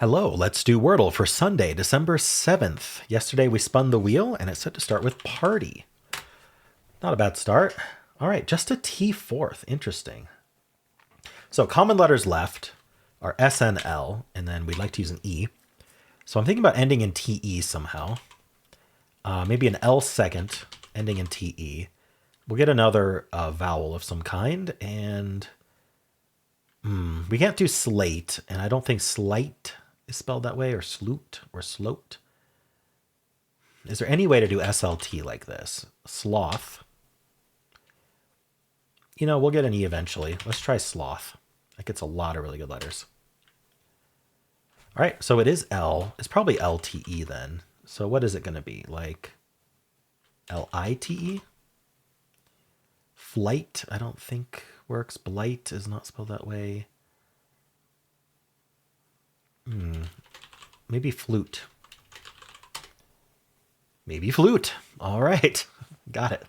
Hello, let's do Wordle for Sunday, December 7th. Yesterday we spun the wheel and it's set to start with party. Not a bad start. All right, just a T fourth. Interesting. So common letters left are S and L, and then we'd like to use an E. So I'm thinking about ending in TE somehow. Maybe an L second, ending in TE. We'll get another vowel of some kind, and we can't do slate, and I don't think slight is spelled that way, or sloot, or sloat. Is there any way to do SLT like this? Sloth. You know, we'll get an E eventually. Let's try sloth. That gets a lot of really good letters. All right, so it is L. It's probably LTE then. So what is it going to be? Like LITE? Flight, I don't think works. Blight is not spelled that way. Maybe flute. Maybe flute. All right. Got it.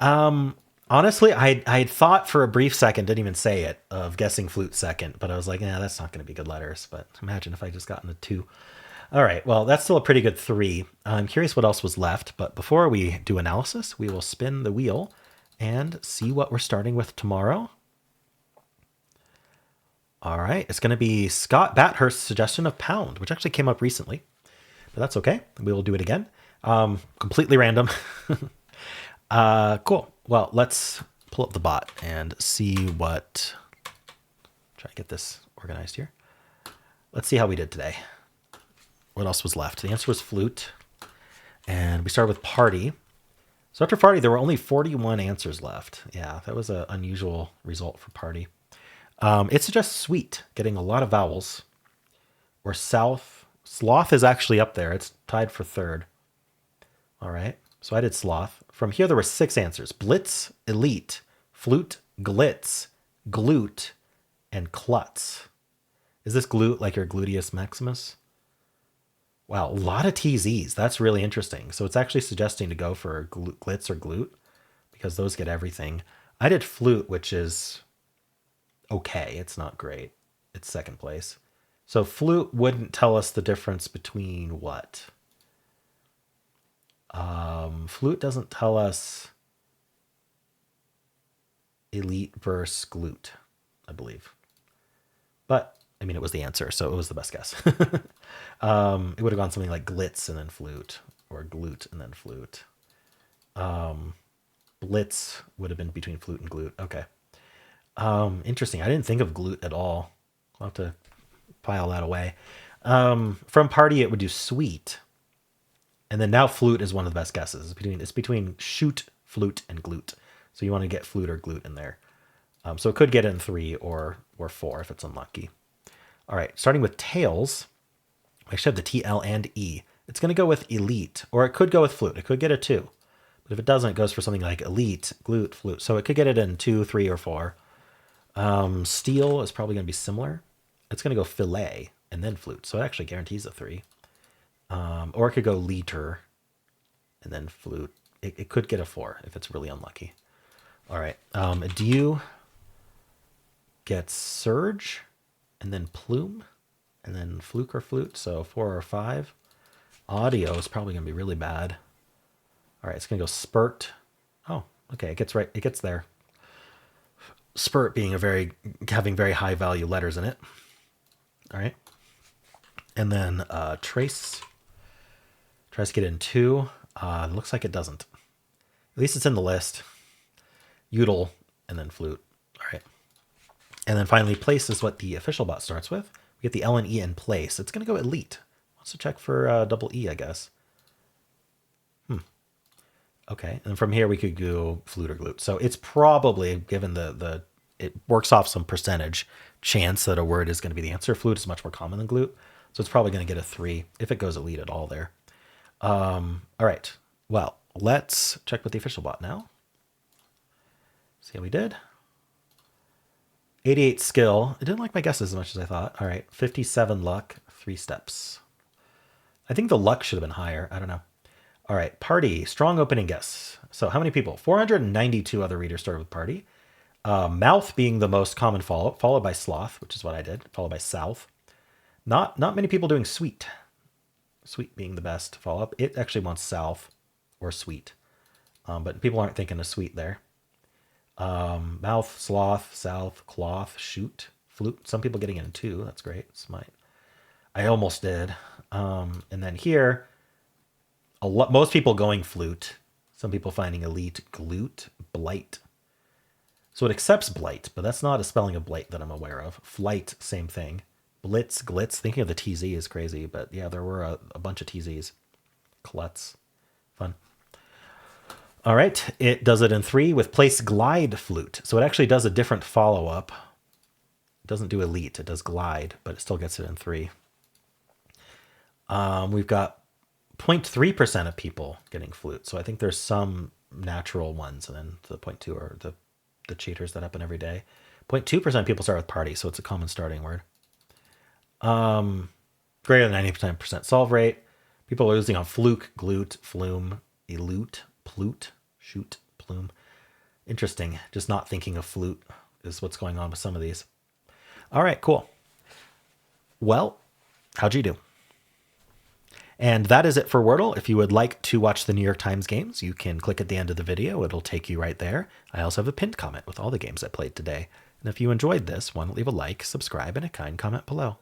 Honestly, I thought for a brief second, didn't even say it, of guessing flute second, but I was like, yeah, that's not going to be good letters. But imagine if I just gotten a 2. All right, well, that's still a pretty good 3. I'm curious what else was left, but before we do analysis, we will spin the wheel and see what we're starting with tomorrow. All right, it's going to be Scott Bathurst's suggestion of pound, which actually came up recently, but that's okay. We will do it again. Completely random. Cool. Well, let's pull up the bot and see what... Try to get this organized here. Let's see how we did today. What else was left? The answer was flute. And we started with party. So after party, there were only 41 answers left. Yeah, that was an unusual result for party. It suggests sweet, getting a lot of vowels. Or south. Sloth is actually up there. It's tied for third. All right. So I did sloth. From here, there were 6 answers. Blitz, elite, flute, glitz, glute, and klutz. Is this glute like your gluteus maximus? Wow, a lot of TZs. That's really interesting. So it's actually suggesting to go for glitz or glute because those get everything. I did flute, which is okay. It's not great. It's second place. So flute wouldn't tell us the difference between what? Flute doesn't tell us elite versus glute, I believe. But, I mean, it was the answer, so it was the best guess. It would have gone something like glitz and then flute, or glute and then flute. Blitz would have been between flute and glute. Okay. Interesting. I didn't think of glute at all. I'll have to file that away. From party, it would do sweet. And then now flute is one of the best guesses. It's between shoot, flute, and glute. So you want to get flute or glute in there. So it could get in 3 or 4 if it's unlucky. All right, starting with tails. I should have the T, L, and E. It's going to go with elite, or it could go with flute. It could get a 2. But if it doesn't, it goes for something like elite, glute, flute. So it could get it in 2, 3, or 4. Steel is probably going to be similar. It's going to go fillet and then flute. So it actually guarantees a 3. Or it could go liter and then flute. It could get a 4 if it's really unlucky. All right. Do you get surge and then plume and then fluke or flute? So 4 or 5. Audio is probably going to be really bad. All right. It's going to go spurt. Oh, okay. It gets right. It gets there. Spurt being having very high value letters in it. All right. And then trace. Tries to get in 2. Looks like it doesn't. At least it's in the list. Udel and then flute. All right. And then finally, place is what the official bot starts with. We get the L and E in place. It's going to go elite. Wants to check for double E, I guess. Okay. And from here, we could go flute or glute. So it's probably, given it works off some percentage chance that a word is going to be the answer. Flute is much more common than glute. So it's probably going to get a 3 if it goes elite at all there. All right. Well, let's check with the official bot now. See how we did. 88 skill. I didn't like my guesses as much as I thought. All right. 57 luck, 3 steps. I think the luck should have been higher. I don't know. All right. Party. Strong opening guess. So how many people? 492 other readers started with party. Mouth being the most common followed by sloth, which is what I did, followed by south. Not many people doing sweet. Sweet being the best follow-up. It actually wants south or sweet. But people aren't thinking of sweet there. Mouth, sloth, south, cloth, shoot, flute. Some people getting in too. That's great. I almost did. And then here, most people going flute. Some people finding elite, glute, blight. So it accepts blight, but that's not a spelling of blight that I'm aware of. Flight, same thing. Blitz, glitz. Thinking of the TZ is crazy, but yeah, there were a bunch of TZs. Klutz. Fun. All right, it does it in 3 with place glide flute. So it actually does a different follow-up. It doesn't do elite, it does glide, but it still gets it in 3. We've got 0.3% of people getting flute. So I think there's some natural ones, and then the 0.2 are the cheaters that happen every day. 0.2% of people start with party, so it's a common starting word. Greater than 90% solve rate. People are losing on fluke, glute, flume, elute, plute, shoot, plume. Interesting. Just not thinking of flute is what's going on with some of these. All right, cool. Well, how'd you do? And that is it for Wordle. If you would like to watch the New York Times games, you can click at the end of the video. It'll take you right there. I also have a pinned comment with all the games I played today. And if you enjoyed this, why don't leave a like, subscribe, and a kind comment below.